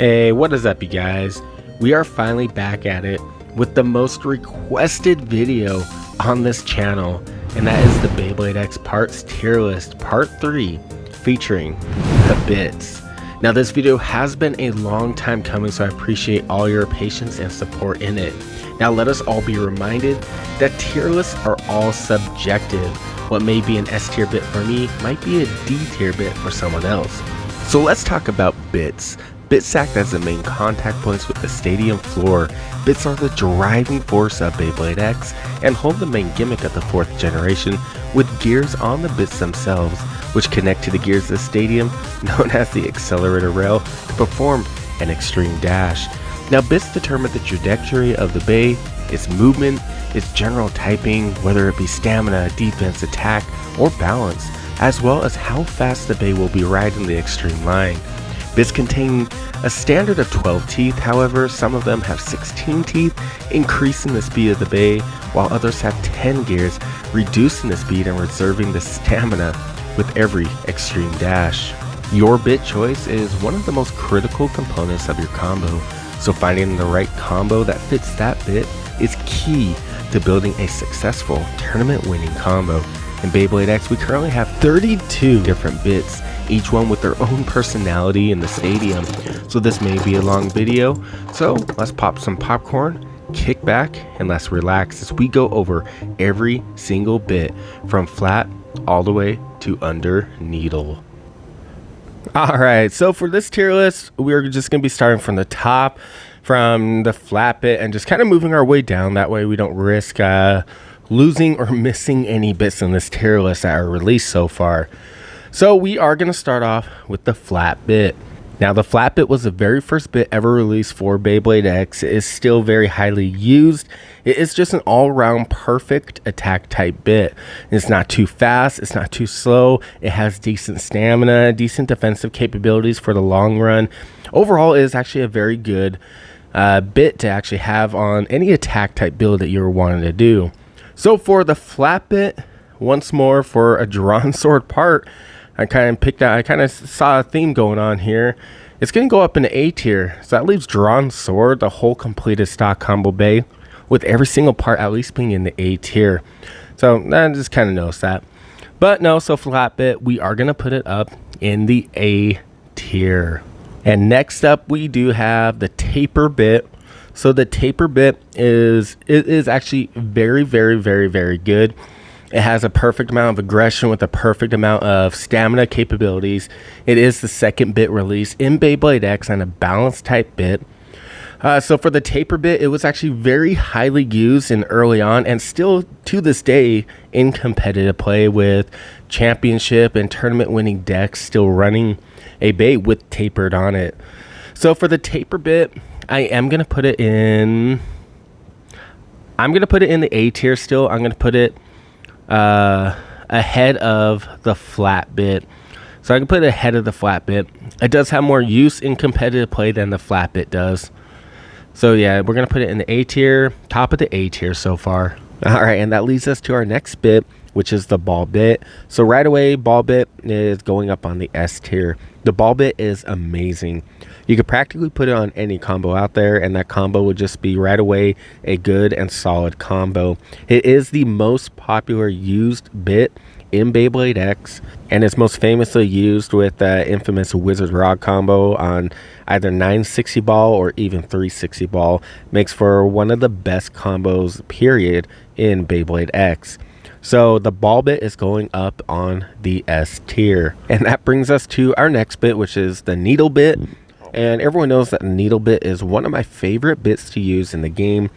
Hey, what is up, you guys? We are finally back at it with the most requested video on this channel, and that is the Beyblade X Parts Tier List Part 3 featuring the bits. Now, this video has been a long time coming, so I appreciate all your patience and support in it. Now, let us all be reminded that tier lists are all subjective. What may be an S tier bit for me might be a D tier bit for someone else. So let's talk about bits. Bits act as the main contact points with the stadium floor. Bits are the driving force of Beyblade X and hold the main gimmick of the 4th generation, with gears on the bits themselves, which connect to the gears of the stadium, known as the accelerator rail, to perform an extreme dash. Now, bits determine the trajectory of the bay, its movement, its general typing, whether it be stamina, defense, attack, or balance, as well as how fast the bay will be riding the extreme line. Bits contain a standard of 12 teeth, however, some of them have 16 teeth, increasing the speed of the bay, while others have 10 gears, reducing the speed and reserving the stamina with every extreme dash. Your bit choice is one of the most critical components of your combo, so finding the right combo that fits that bit is key to building a successful tournament-winning combo. In Beyblade X, we currently have 32 different bits, each one with their own personality in the stadium. So this may be a long video, so let's pop some popcorn, kick back, and let's relax as we go over every single bit from flat all the way to under needle. Alright, so for this tier list, we're just going to be starting from the top, from the flat bit, and just kind of moving our way down. That way we don't risk losing or missing any bits in this tier list that are released so far. So we are going to start off with the flat bit. Now, the flat bit was the very first bit ever released for Beyblade X. It is still very highly used. It is just an all-around perfect attack type bit. It's not too fast, it's not too slow, it has decent stamina, decent defensive capabilities for the long run. Overall, it is actually a very good bit to actually have on any attack type build that you're wanting to do. So for the flat bit, once more for a drawn sword part, I kind of saw a theme going on here. It's going to go up into A tier. So that leaves drawn sword, the whole completed stock combo bay, with every single part at least being in the A tier. So I just kind of noticed that. But no, so flat bit, we are going to put it up in the A tier. And next up, we do have the taper bit. So the taper bit is actually very, very, very, very good. It has a perfect amount of aggression with a perfect amount of stamina capabilities. It is the second bit release in Beyblade X and a balanced type bit. So for the taper bit, it was actually very highly used and early on, and still to this day in competitive play, with championship and tournament winning decks still running a bay with tapered on it. So for the taper bit, I am going to put it in... the A tier still. I'm going to put it ahead of the flat bit. So I can put it ahead of the flat bit. It does have more use in competitive play than the flat bit does. So yeah, we're going to put it in the A tier, top of the A tier so far. All right, and that leads us to our next bit, which is the ball bit. So right away, ball bit is going up on the S tier. The ball bit is amazing. You could practically put it on any combo out there, and that combo would just be right away a good and solid combo. It is the most popular used bit in Beyblade X, and it's most famously used with the infamous Wizard Rod combo on either 960 ball or even 360 ball. Makes for one of the best combos, period, in Beyblade X. So the ball bit is going up on the S tier. And that brings us to our next bit, which is the needle bit. And everyone knows that the needle bit is one of my favorite bits to use in the game.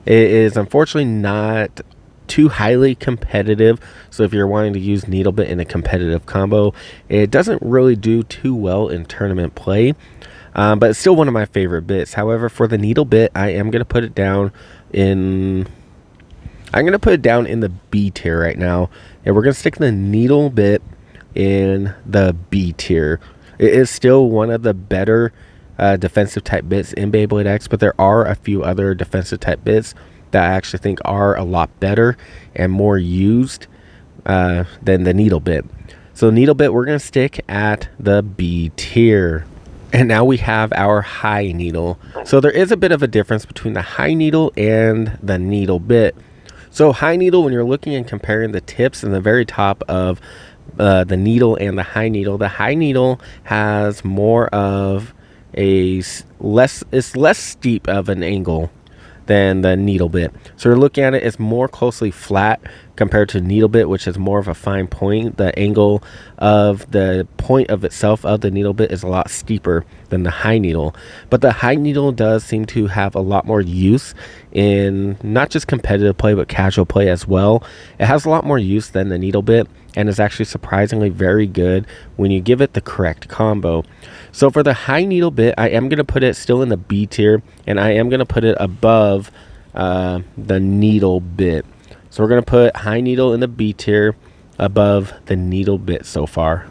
It is unfortunately not too highly competitive, so if you're wanting to use needle bit in a competitive combo, it doesn't really do too well in tournament play, but it's still one of my favorite bits. However, for the needle bit, I am going to put it down in the B tier right now, and we're going to stick the needle bit in the B tier. It is still one of the better defensive type bits in Beyblade X, but there are a few other defensive type bits that I actually think are a lot better and more used than the needle bit. So needle bit, we're going to stick at the B tier. And now we have our high needle. So there is a bit of a difference between the high needle and the needle bit. So high needle, when you're looking and comparing the tips in the very top of the needle and the high needle has more of it's less steep of an angle than the needle bit. So you're looking at it's more closely flat compared to needle bit, which is more of a fine point. The angle of the point of itself of the needle bit is a lot steeper than the high needle. But the high needle does seem to have a lot more use in not just competitive play, but casual play as well. It has a lot more use than the needle bit, and is actually surprisingly very good when you give it the correct combo. So for the high needle bit, I am going to put it still in the B tier, and I am going to put it above the needle bit. So we're going to put high needle in the B tier above the needle bit so far.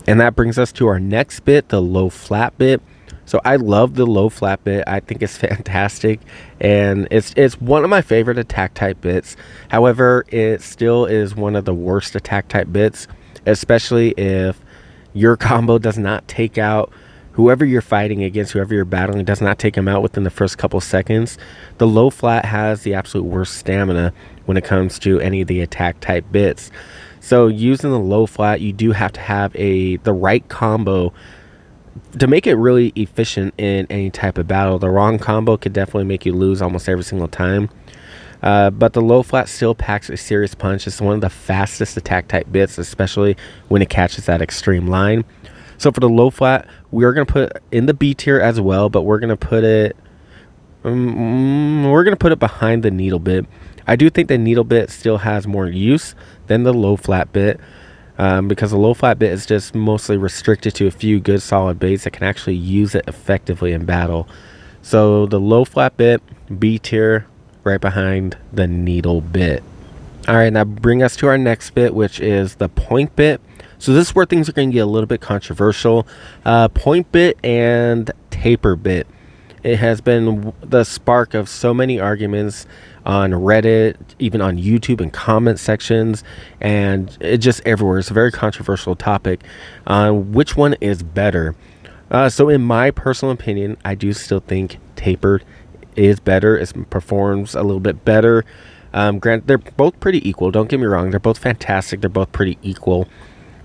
And that brings us to our next bit, the low flat bit. So I love the low flat bit. I think it's fantastic, and it's one of my favorite attack type bits. However, it still is one of the worst attack type bits, especially if your combo does not take out whoever you're fighting against, whoever you're battling, does not take them out within the first couple seconds. The low flat has the absolute worst stamina when it comes to any of the attack type bits. So using the low flat, you do have to have the right combo to make it really efficient in any type of battle. The wrong combo could definitely make you lose almost every single time. But the low flat still packs a serious punch. It's one of the fastest attack type bits, especially when it catches that extreme line. So for the low flat, we're going to put in the B tier as well, but we're going to put it behind the needle bit. I do think the needle bit still has more use than the low flat bit, because the low flat bit is just mostly restricted to a few good solid baits that can actually use it effectively in battle. So the low flat bit, B tier, right behind the needle bit. All right, now bring us to our next bit, which is the point bit. So this is where things are going to get a little bit controversial. Point bit and taper bit. It has been the spark of so many arguments on Reddit, even on YouTube and comment sections, and it just everywhere. It's a very controversial topic on which one is better. So in my personal opinion, I do still think tapered is better. It performs a little bit better. Granted, they're both pretty equal. Don't get me wrong. They're both fantastic. They're both pretty equal.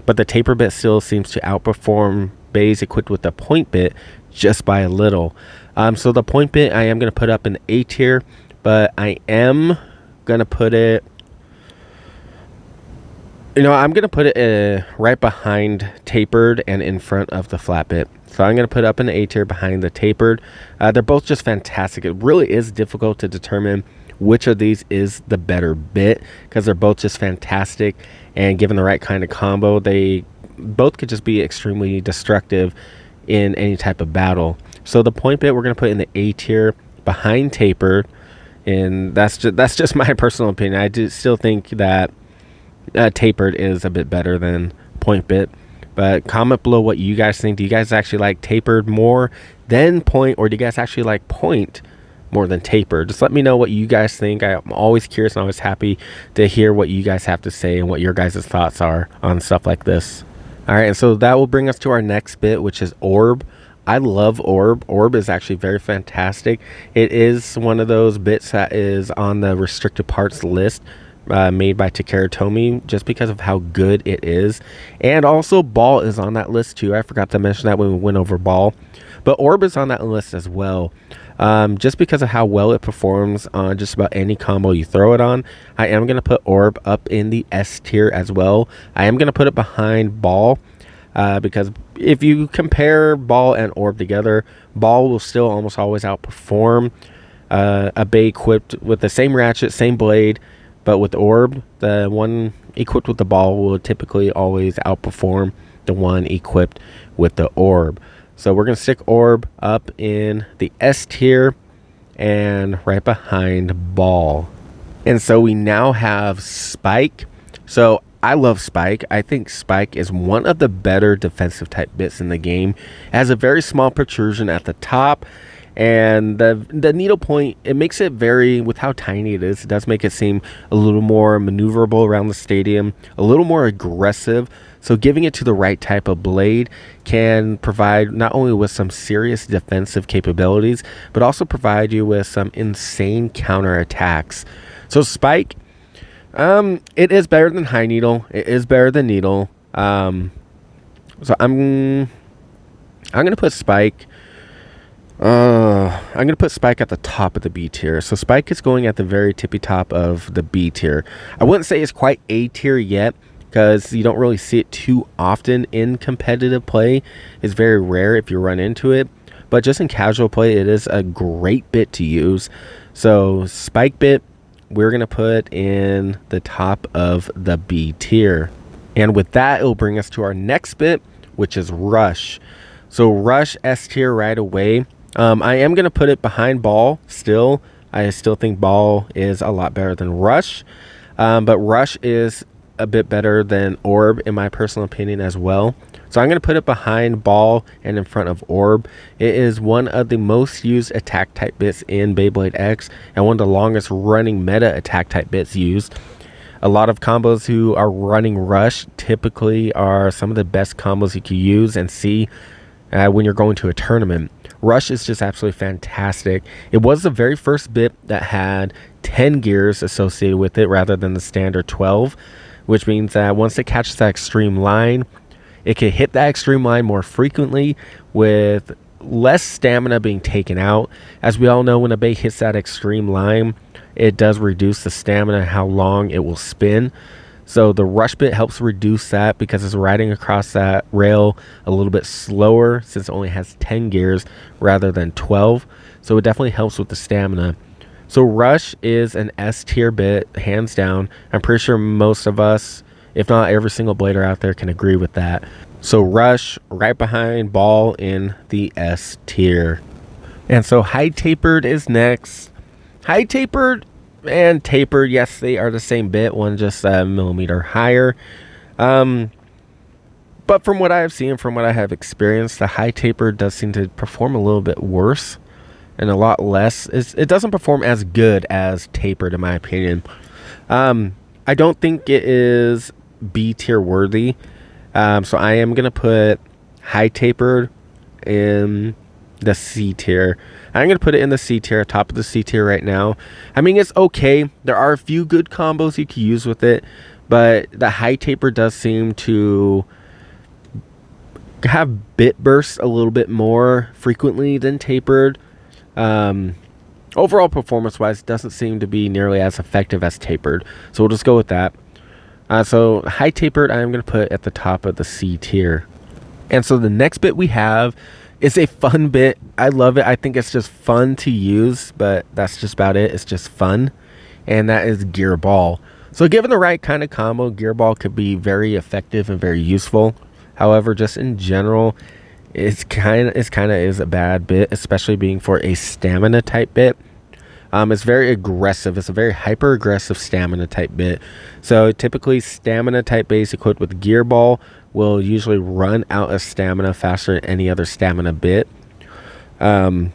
But the taper bit still seems to outperform bays equipped with the point bit just by a little. So the point bit I am going to put up in A tier, but I am going to put it, I'm going to put it right behind tapered and in front of the flat bit. So I'm going to put it up in the A tier behind the tapered. They're both just fantastic. It really is difficult to determine which of these is the better bit, because they're both just fantastic, and given the right kind of combo, they both could just be extremely destructive in any type of battle. So the point bit we're going to put in the A tier behind tapered, and that's just my personal opinion. I do still think that tapered is a bit better than point bit, but comment below what you guys think. Do you guys actually like tapered more than point, or do you guys actually like point more than tapered? Just let me know what you guys think. I'm always curious and always happy to hear what you guys have to say and what your guys' thoughts are on stuff like this. All right, and so that will bring us to our next bit, which is orb. I love orb. Orb is actually very fantastic. It is one of those bits that is on the restricted parts list made by Takara Tomy, just because of how good it is. And also ball is on that list too. I forgot to mention that when we went over ball, but orb is on that list as well. Just because of how well it performs on just about any combo you throw it on. I am going to put orb up in the S tier as well. I am going to put it behind ball, because if you compare ball and orb together, ball will still almost always outperform a bay equipped with the same ratchet, same blade. But with orb, the one equipped with the ball will typically always outperform the one equipped with the orb. So we're going to stick orb up in the S tier and right behind ball. And so we now have spike. So I love spike. I think spike is one of the better defensive type bits in the game. It has a very small protrusion at the top, And the needle point, it makes it very, with how tiny it is, it does make it seem a little more maneuverable around the stadium, a little more aggressive. So giving it to the right type of blade can provide not only with some serious defensive capabilities, but also provide you with some insane counter attacks. So Spike, it is better than High Needle. It is better than Needle. So I'm gonna put Spike. I'm gonna put Spike at the top of the B tier. So Spike is going at the very tippy top of the B tier. I wouldn't say it's quite A tier yet, because you don't really see it too often in competitive play. It's very rare if you run into it, but just in casual play, it is a great bit to use. So Spike bit, we're gonna put in the top of the B tier. And with that, it'll bring us to our next bit, which is Rush. So Rush, S tier right away. I am gonna put it behind Ball still. I still think Ball is a lot better than Rush, but Rush is a bit better than Orb in my personal opinion as well. So I'm going to put it behind Ball and in front of Orb. It is one of the most used attack type bits in Beyblade X and one of the longest running meta attack type bits used. A lot of combos who are running Rush typically are some of the best combos you can use and see when you're going to a tournament. Rush is just absolutely fantastic. It was the very first bit that had 10 gears associated with it rather than the standard 12. Which means that once it catches that extreme line, it can hit that extreme line more frequently with less stamina being taken out. As we all know, when a bait hits that extreme line, it does reduce the stamina and how long it will spin. So the Rush bit helps reduce that because it's riding across that rail a little bit slower since it only has 10 gears rather than 12. So it definitely helps with the stamina. So Rush is an S tier bit, hands down. I'm pretty sure most of us, if not every single blader out there, can agree with that. So Rush, right behind Ball in the S tier. And so High Tapered is next. High Tapered and Tapered, yes, they are the same bit, one just a millimeter higher. But from what I have seen, from what I have experienced, the High Tapered does seem to perform a little bit worse. And a lot less. It doesn't perform as good as Tapered, in my opinion. I don't think it is B tier worthy. So I am gonna put High Tapered in the C tier. I'm gonna put it in the C tier, top of the C tier right now. I mean, it's okay. There are a few good combos you can use with it, but the High Tapered does seem to have bit bursts a little bit more frequently than Tapered. Overall performance wise, it doesn't seem to be nearly as effective as Tapered, so we'll just go with that. So High Tapered I am going to put at the top of the C tier. And so the next bit we have is a fun bit. I love it. I think it's just fun to use, but that's just about it. It's just fun, and that is Gear Ball. So given the right kind of combo, Gear Ball could be very effective and very useful. However, just in general, it's kind of a bad bit, especially being for a stamina type bit. It's very aggressive. It's a very hyper aggressive stamina type bit. So typically stamina type base equipped with Gear Ball will usually run out of stamina faster than any other stamina bit. So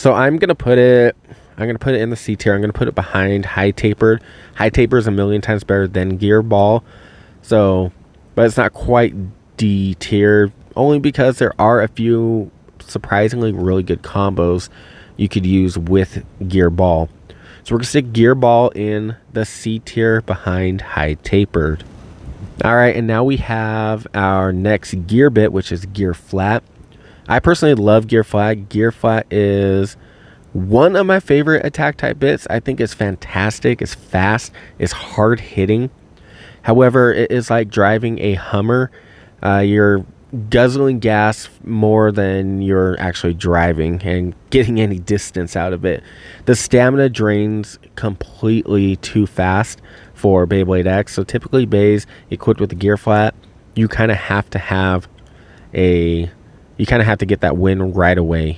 I'm gonna put it in the C tier. I'm gonna put it behind High Tapered. High Tapered is a million times better than Gear Ball. So, but it's not quite D tier. Only because there are a few surprisingly really good combos you could use with Gear Ball. So we're going to stick Gear Ball in the C tier behind High Tapered. Alright, and now we have our next gear bit, which is Gear Flat. I personally love Gear Flat. Gear Flat is one of my favorite attack type bits. I think it's fantastic. It's fast. It's hard hitting. However, it is like driving a Hummer. You're guzzling gas more than you're actually driving and getting any distance out of it. The stamina drains completely too fast for Beyblade X. So typically bays equipped with the Gear Flat, you kind of have to get that win right away.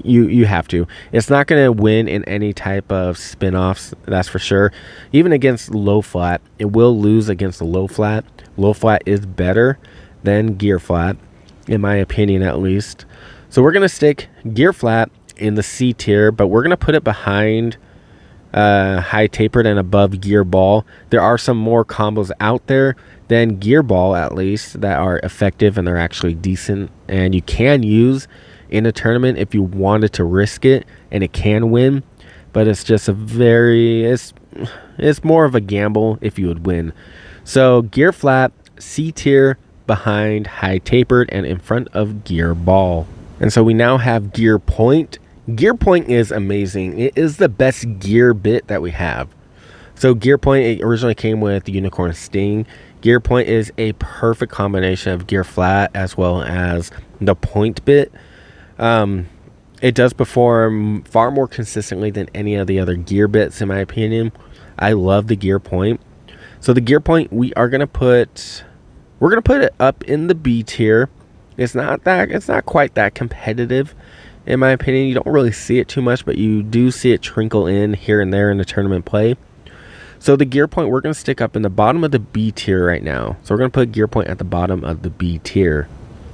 You have to. It's not going to win in any type of spin-offs, that's for sure. Even against low flat, it will lose against the low flat. Low flat is better than Gear Flat, in my opinion at least. So we're going to stick Gear Flat in the C tier, but we're going to put it behind high tapered and above gear ball. There are some more combos out there than gear ball, at least, that are effective and they're actually decent and you can use in a tournament if you wanted to risk it, and it can win, but it's just it's more of a gamble if you would win. So gear flat, C tier, behind high tapered and in front of gear ball. And so we now have gear point. Gear point is amazing. It is the best gear bit that we have. So gear point, it originally came with the Unicorn Sting. Gear point is a perfect combination of gear flat as well as the point bit. It does perform far more consistently than any of the other gear bits, in my opinion. I love the gear point. So the gear point, we're gonna put it up in the B tier. It's not quite that competitive, in my opinion. You don't really see it too much, but you do see it trickle in here and there in the tournament play. So the gear point, we're gonna stick up in the bottom of the B tier right now. So we're gonna put gear point at the bottom of the B tier.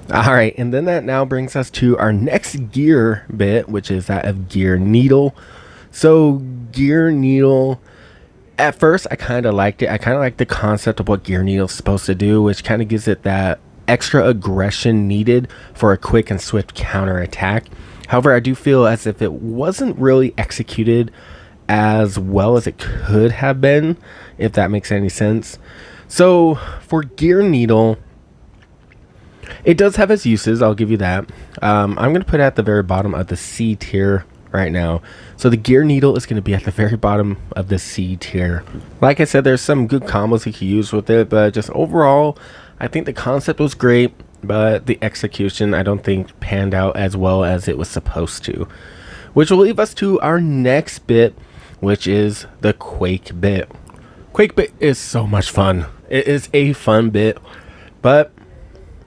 All right, and then that now brings us to our next gear bit, which is that of gear needle. So gear needle, at first I kind of liked it. I kind of like the concept of what gear needle is supposed to do, which kind of gives it that extra aggression needed for a quick and swift counter attack. However, I do feel as if it wasn't really executed as well as it could have been, if that makes any sense. So for gear needle, it does have its uses, I'll give you that. I'm going to put it at the very bottom of the C tier right now. So the gear needle is going to be at the very bottom of the C tier. Like I said, there's some good combos you can use with it, but just overall, I think the concept was great, but the execution I don't think panned out as well as it was supposed to. Which will leave us to our next bit, which is the Quake bit. Quake bit is so much fun. It is a fun bit, but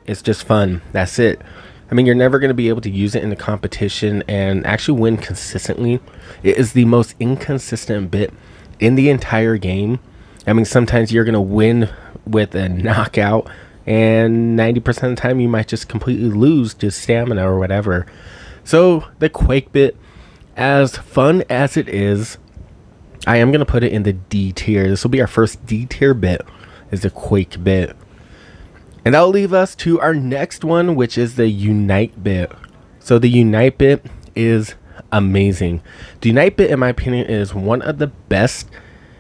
it's just fun. That's it. I mean, you're never going to be able to use it in a competition and actually win consistently. It is the most inconsistent bit in the entire game. I mean, sometimes you're going to win with a knockout, and 90% of the time you might just completely lose to stamina or whatever. So the Quake bit, as fun as it is, I am going to put it in the D tier. This will be our first D tier bit, is the Quake bit. And that'll leave us to our next one, which is the Unite bit. So the Unite bit is amazing. The Unite bit, in my opinion, is one of the best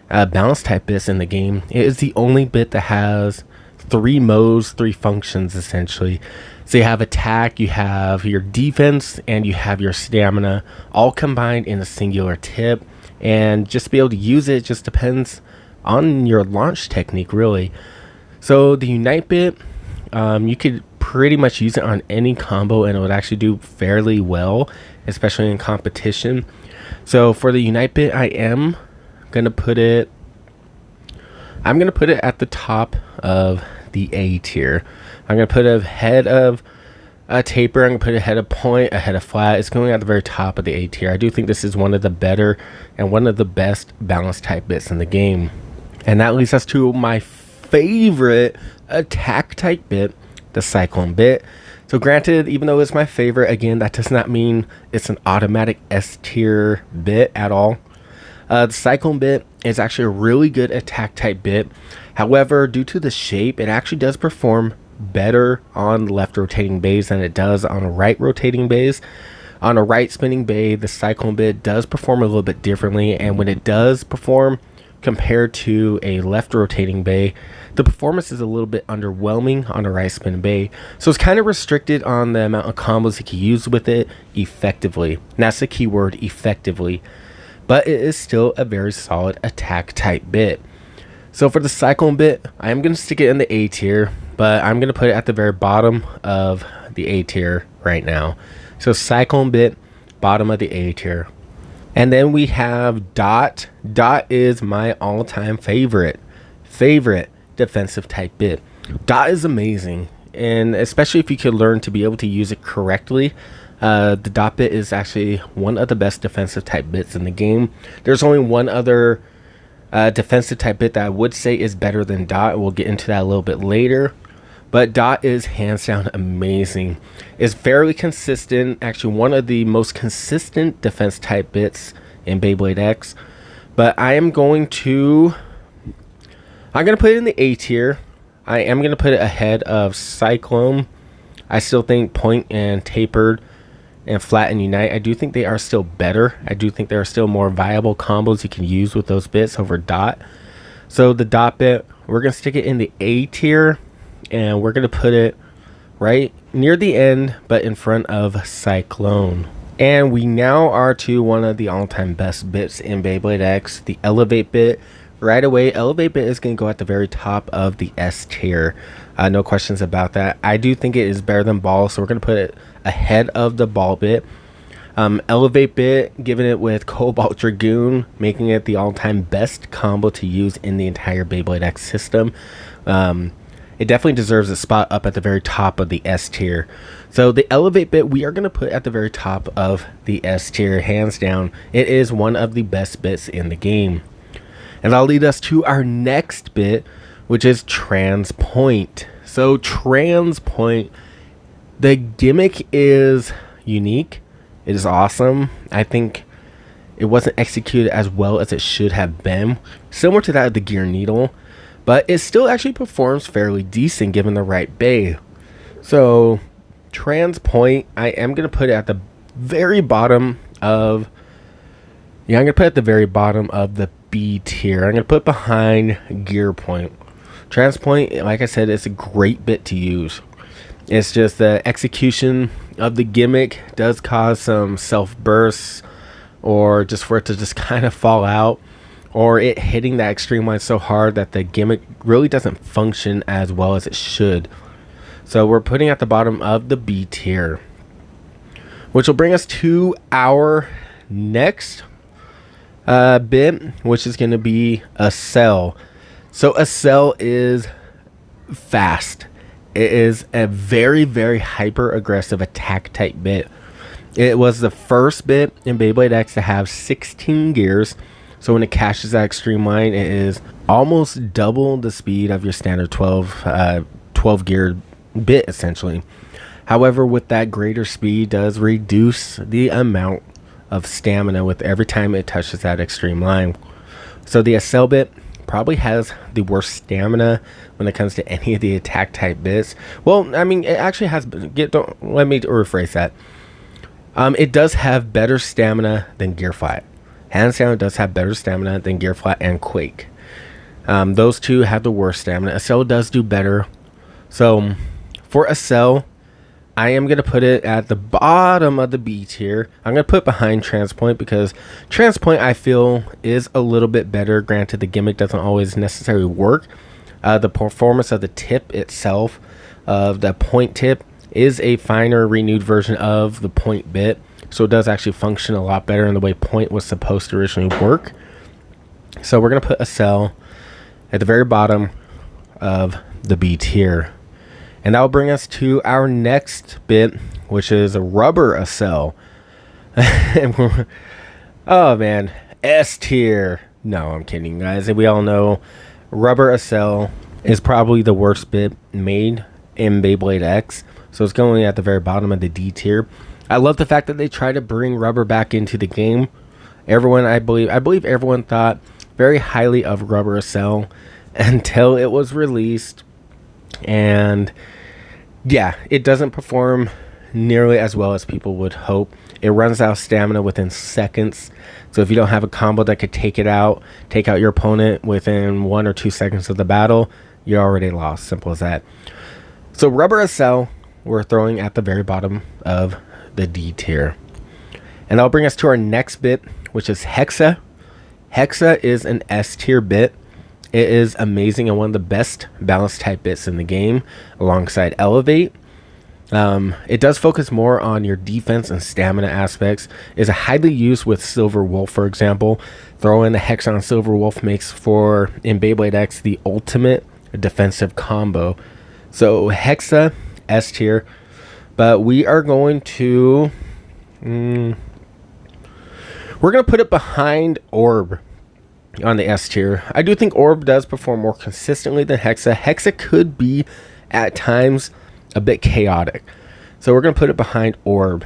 balance type bits in the game. It is the only bit that has 3 modes, 3 functions essentially. So you have attack, you have your defense, and you have your stamina, all combined in a singular tip. And just to be able to use it just depends on your launch technique, really. So the Unite bit, you could pretty much use it on any combo and it would actually do fairly well, especially in competition. So for the Unite bit, I'm gonna put it at the top of the A tier. I'm gonna put it ahead of a taper. I'm gonna put it ahead of point, ahead of flat. It's going at the very top of the A tier. I do think this is one of the better and one of the best balance type bits in the game. And that leads us to my favorite attack type bit, the Cyclone bit. So granted, even though it's my favorite, again, that does not mean it's an automatic S tier bit at all. The Cyclone bit is actually a really good attack type bit. However, due to the shape, it actually does perform better on left rotating bays than it does on right rotating bays. On a right spinning bay, the Cyclone bit does perform a little bit differently, and when it does perform compared to a left rotating bay, the performance is a little bit underwhelming on a right spin bay. So it's kind of restricted on the amount of combos you can use with it effectively. And that's the key word, effectively. But it is still a very solid attack type bit. So for the Cyclone bit, I am going to stick it in the A tier, but I'm going to put it at the very bottom of the A tier right now. So Cyclone bit, bottom of the A tier. And then we have Dot. Dot is my all-time favorite defensive type bit. Dot is amazing, and especially if you could learn to be able to use it correctly. The Dot bit is actually one of the best defensive type bits in the game. There's only one other defensive type bit that I would say is better than Dot. We'll get into that a little bit later. but Dot is hands down amazing. It's fairly consistent, actually one of the most consistent defense type bits in Beyblade X. But I'm going to put it in the A tier. I am going to put it ahead of Cyclone. I still think Point and Tapered and Flat and Unite, I do think they are still better. I do think there are still more viable combos you can use with those bits over Dot. So the Dot bit, we're going to stick it in the A tier, and we're going to put it right near the end, but in front of Cyclone. And we now are to one of the all-time best bits in Beyblade X, the Elevate bit. Right away, Elevate bit is going to go at the very top of the S tier. No questions about that. I do think it is better than Ball, so we're going to put it ahead of the Ball bit. Elevate bit, giving it with Cobalt Dragoon, making it the all-time best combo to use in the entire Beyblade X system. It definitely deserves a spot up at the very top of the S tier. So the Elevate bit we are going to put at the very top of the S tier, hands down. It is one of the best bits in the game. And that'll lead us to our next bit, which is Transpoint. So Transpoint, the gimmick is unique. It is awesome. I think it wasn't executed as well as it should have been. Similar to that of the Gear Needle, but it still actually performs fairly decent given the right bay. So Transpoint, I am going to put it at the very bottom of... I'm going to put it at the very bottom of the B tier. I'm going to put it behind Gear Point. Transpoint, like I said, it's a great bit to use. It's just the execution of the gimmick does cause some self-bursts, or just for it to just kind of fall out, or it hitting that extreme line so hard that the gimmick really doesn't function as well as it should. So we're putting at the bottom of the B tier, which will bring us to our next bit, which is going to be a Cell. So a Cell is fast. It is a very, very hyper aggressive attack type bit. It was the first bit in Beyblade X to have 16 gears. So when it cashes that extreme line, it is almost double the speed of your standard 12 gear bit, essentially. However, with that greater speed does reduce the amount of stamina with every time it touches that extreme line. So the SL bit probably has the worst stamina when it comes to any of the attack type bits. Well, I mean, it actually has... let me rephrase that. It does have better stamina than Gear Flat. Hands down, it does have better stamina than Gear Flat and Quake. Those two have the worst stamina. SL does do better. So for SL, I am going to put it at the bottom of the B tier. I'm going to put it behind Transpoint because Transpoint, I feel, is a little bit better. Granted, the gimmick doesn't always necessarily work. The performance of the tip itself, of the Point tip, is a finer, renewed version of the Point bit. So it does actually function a lot better in the way Point was supposed to originally work. So we're going to put a Cell at the very bottom of the B tier. And that will bring us to our next bit, which is a Rubber Cell. Oh man, S tier. No, I'm kidding, guys. And we all know Rubber Cell is probably the worst bit made in Beyblade X. So it's going at the very bottom of the D tier. I love the fact that they try to bring Rubber back into the game. Everyone, I believe everyone thought very highly of Rubber Cell until it was released. And yeah, it doesn't perform nearly as well as people would hope. It runs out of stamina within seconds. So if you don't have a combo that could take out your opponent within 1 or 2 seconds of the battle, you're already lost. Simple as that. So Rubber Cell, we're throwing at the very bottom of the D tier. And that'll bring us to our next bit, which is Hexa. Hexa is an S tier bit. It is amazing and one of the best balanced type bits in the game, alongside Elevate. It does focus more on your defense and stamina aspects. It's a highly used with Silver Wolf, for example. Throw in the Hexa on Silver Wolf makes for, in Beyblade X, the ultimate defensive combo. So Hexa, S tier. But we are going to... we're going to put it behind Orb on the S tier. I do think Orb does perform more consistently than Hexa. Hexa could be at times a bit chaotic. So we're going to put it behind Orb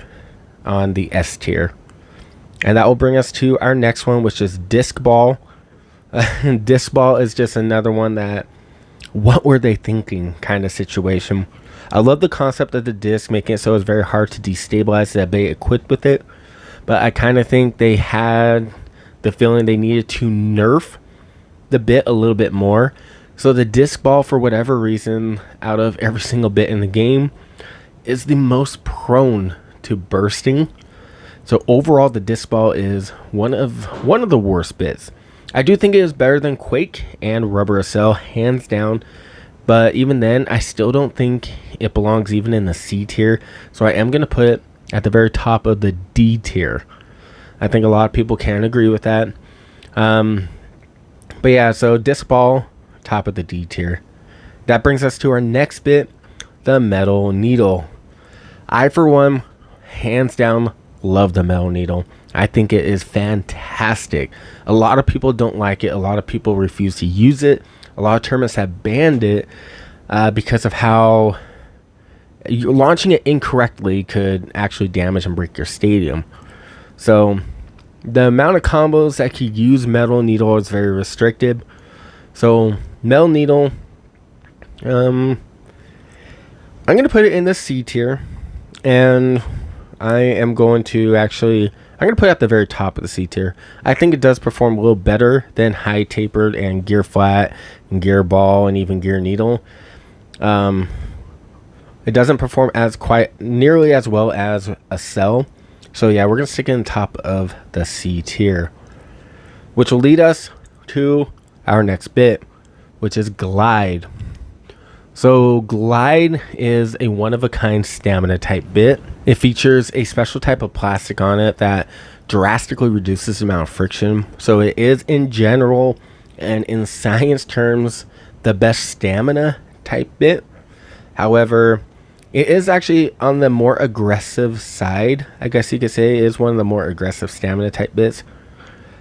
on the S tier. And that will bring us to our next one, which is Disc Ball. Disc Ball is just another one that, what were they thinking kind of situation. I love the concept of the disc, making it so it's very hard to destabilize that be equipped with it. But I kind of think they had the feeling they needed to nerf the bit a little bit more. So the disc ball, for whatever reason, out of every single bit in the game, is the most prone to bursting. So overall, the disc ball is one of the worst bits. I do think it is better than Quake and Rubber Cell, hands down. But even then, I still don't think it belongs even in the C tier. So I am going to put it at the very top of the D tier. I think a lot of people can agree with that. But yeah, so disc ball, top of the D tier. That brings us to our next bit, the metal needle. I, for one, hands down, love the metal needle. I think it is fantastic. A lot of people don't like it. A lot of people refuse to use it. A lot of tournaments have banned it because of how launching it incorrectly could actually damage and break your stadium. So the amount of combos that could use metal needle is very restricted. So metal needle, I'm going to put it in the C tier. And I am going to put it at the very top of the C tier. I think it does perform a little better than High Tapered and Gear Flat and Gear Ball and even Gear Needle. It doesn't perform quite nearly as well as a Cell. So yeah, we're going to stick it in the top of the C tier. Which will lead us to our next bit, which is Glide. So Glide is a one-of-a-kind stamina type bit. It features a special type of plastic on it that drastically reduces the amount of friction. So it is, in general and in science terms, the best stamina type bit. However, it is actually on the more aggressive side. I guess you could say it is one of the more aggressive stamina type bits.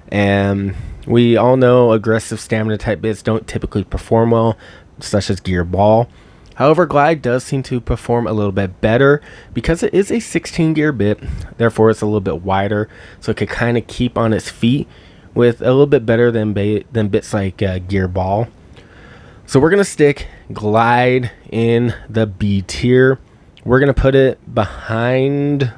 And we all know aggressive stamina type bits don't typically perform well, such as Gear Ball. However, Glide does seem to perform a little bit better because it is a 16 gear bit. Therefore, it's a little bit wider, so it can kind of keep on its feet with a little bit better than bits like Gear Ball. So we're going to stick Glide in the B tier. We're going to put it behind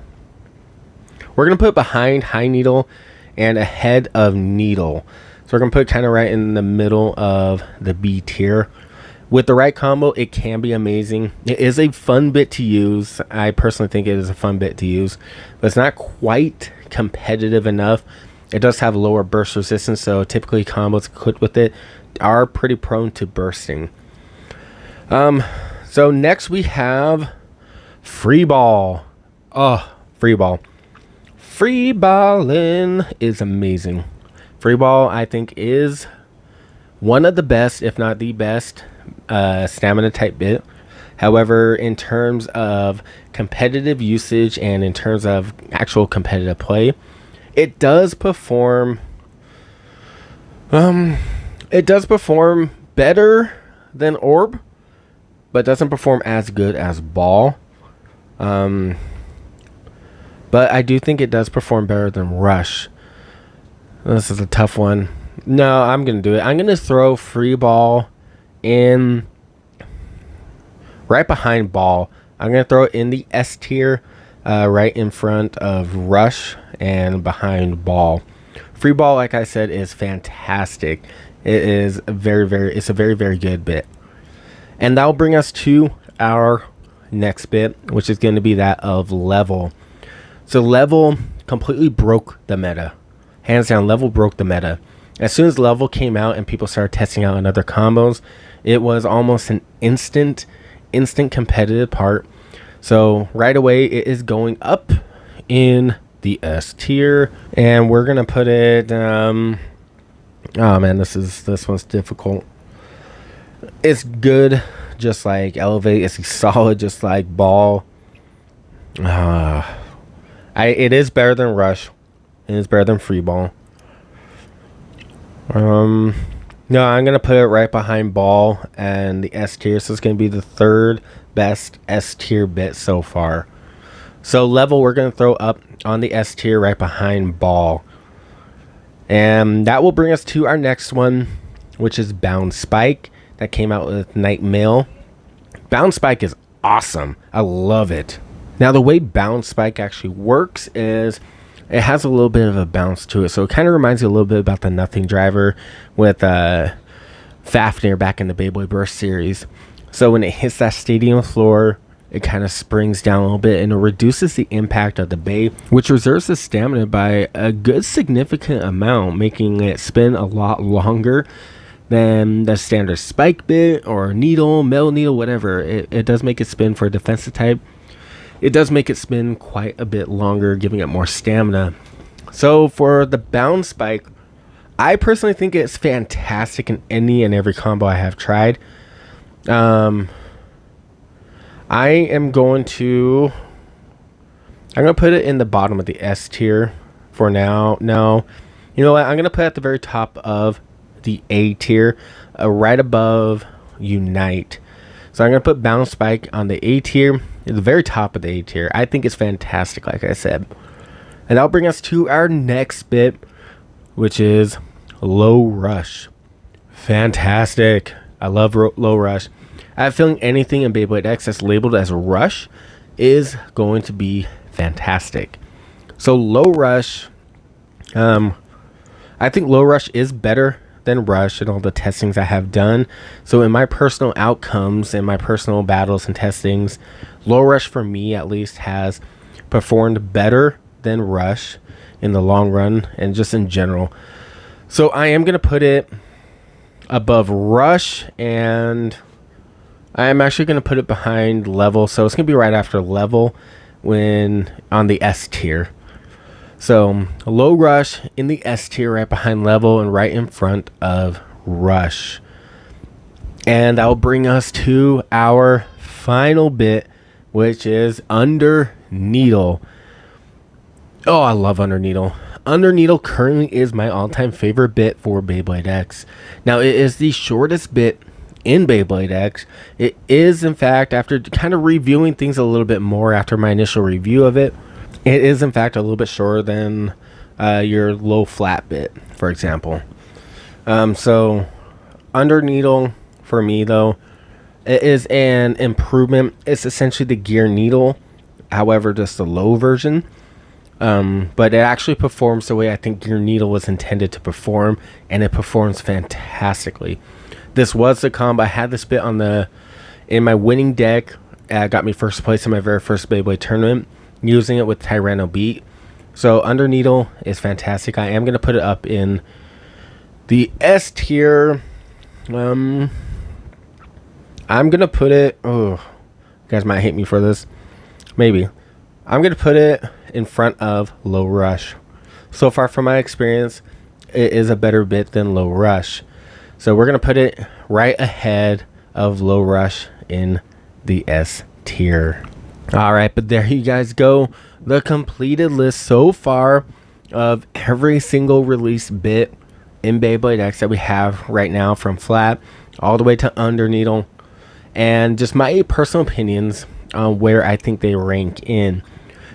High Needle and ahead of Needle. So we're going to put it kind of right in the middle of the B tier. With the right combo, it can be amazing. It is a fun bit to use. I personally think it is a fun bit to use, but it's not quite competitive enough. It does have lower burst resistance, so typically combos equipped with it are pretty prone to bursting. So next we have Free Ball. Oh, Free Ball. Free balling is amazing. Free Ball, I think, is one of the best, if not the best, stamina type bit. However, in terms of competitive usage and in terms of actual competitive play, it does perform better than Orb, but doesn't perform as good as Ball. But I do think it does perform better than Rush. This is a tough one. No, I'm going to do it. I'm going to throw Free Ball in right behind Ball. I'm going to throw it in the S tier, right in front of Rush and behind Ball. Free Ball, like I said, is fantastic. It is a very, very good bit. And that will bring us to our next bit, which is going to be that of Level. So Level completely broke the meta. Hands down, Level broke the meta. As soon as Level came out and people started testing out on other combos, it was almost an instant competitive part. So right away, it is going up in the S tier, and we're gonna put it. Oh man, this one's difficult. It's good, just like Elevate. It's solid, just like Ball. It is better than Rush. It is better than Free Ball. No, I'm gonna put it right behind ball and the S tier. So it's gonna be the third best S tier bit so far. So level we're gonna throw up on the S tier right behind ball. And that will bring us to our next one, which is Bound Spike. That came out with Night Mail. Bound Spike is awesome. I love it. Now the way Bound Spike actually works is it has a little bit of a bounce to it. So it kind of reminds you a little bit about the Nothing Driver with Fafnir back in the Beyblade Burst series. So when it hits that stadium floor, it kind of springs down a little bit and it reduces the impact of the bay, which reserves the stamina by a good significant amount, making it spin a lot longer than the standard spike bit or needle, metal needle, whatever. It does make it spin for a defensive type. It does make it spin quite a bit longer, giving it more stamina. So for the Bound Spike, I personally think it's fantastic in any and every combo I have tried. I am going to put it in the bottom of the S tier for now. No, you know what? I'm going to put it at the very top of the A tier, right above Unite. So I'm going to put Bound Spike on the A tier, at the very top of the A tier. I think it's fantastic, like I said. And that'll bring us to our next bit, which is Low Rush. Fantastic. I love Low Rush. I have a feeling anything in Beyblade X that's labeled as Rush is going to be fantastic. So Low Rush, I think Low Rush is better than Rush in all the testings I have done. So in my personal outcomes and my personal battles and testings, Low Rush for me at least has performed better than Rush in the long run and just in general. So I am going to put it above Rush, and I am actually going to put it behind Level. So it's going to be right after Level when on the S tier. So Low Rush in the S tier, right behind Level and right in front of Rush. And that will bring us to our final bit, which is Under Needle. Oh, I love Under Needle. Under Needle currently is my all-time favorite bit for Beyblade X. Now, it is the shortest bit in Beyblade X. It is, in fact, after kind of reviewing things a little bit more after my initial review of it, it is, in fact, a little bit shorter than your low flat bit, for example. So, Under Needle, for me, though, it is an improvement. It's essentially the Gear Needle, however, just the low version. But it actually performs the way I think Gear Needle was intended to perform, and it performs fantastically. This was the combo. I had this bit in my winning deck. Got me first place in my very first Beyblade tournament, using it with Tyranno Beat. So Under Needle is fantastic. I am going to put it up in the S tier. I'm going to put it... Oh, you guys might hate me for this. Maybe. I'm going to put it in front of Low Rush. So far from my experience, it is a better bit than Low Rush. So we're going to put it right ahead of Low Rush in the S tier. Alright, but there you guys go. The completed list so far of every single release bit in Beyblade X that we have right now, from flat all the way to Under Needle, and just my personal opinions on where I think they rank in.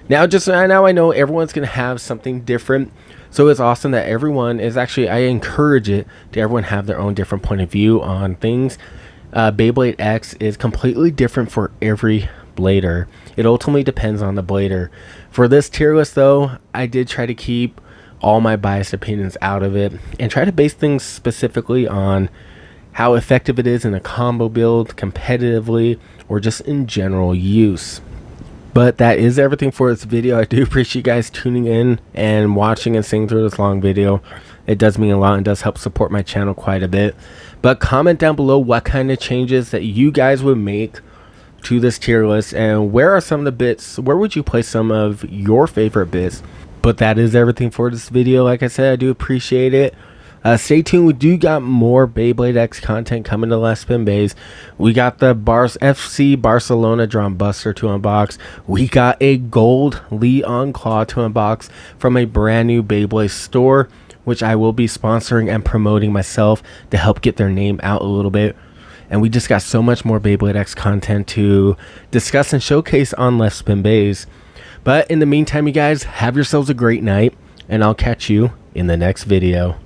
Now I know everyone's going to have something different, so it's awesome that everyone is actually, I encourage it to everyone have their own different point of view on things. Beyblade X is completely different for every blader. It ultimately depends on the blader. For this tier list, though, I did try to keep all my biased opinions out of it and try to base things specifically on how effective it is in a combo build, competitively, or just in general use. But that is everything for this video. I do appreciate you guys tuning in and watching and seeing through this long video. It does mean a lot and does help support my channel quite a bit. But comment down below what kind of changes that you guys would make to this tier list, and where are some of the bits, where would you place some of your favorite bits. But that is everything for this video. Like I said, I do appreciate it. Stay tuned. We do got more Beyblade X content coming to Last Spin Bays. We got the FC Barcelona Drum Buster to unbox. We got a gold Leon Claw to unbox from a brand new Beyblade Store. which I will be sponsoring and promoting myself to help get their name out a little bit. And we just got so much more Beyblade X content to discuss and showcase on Left Spin Bays. But in the meantime, you guys, have yourselves a great night, and I'll catch you in the next video.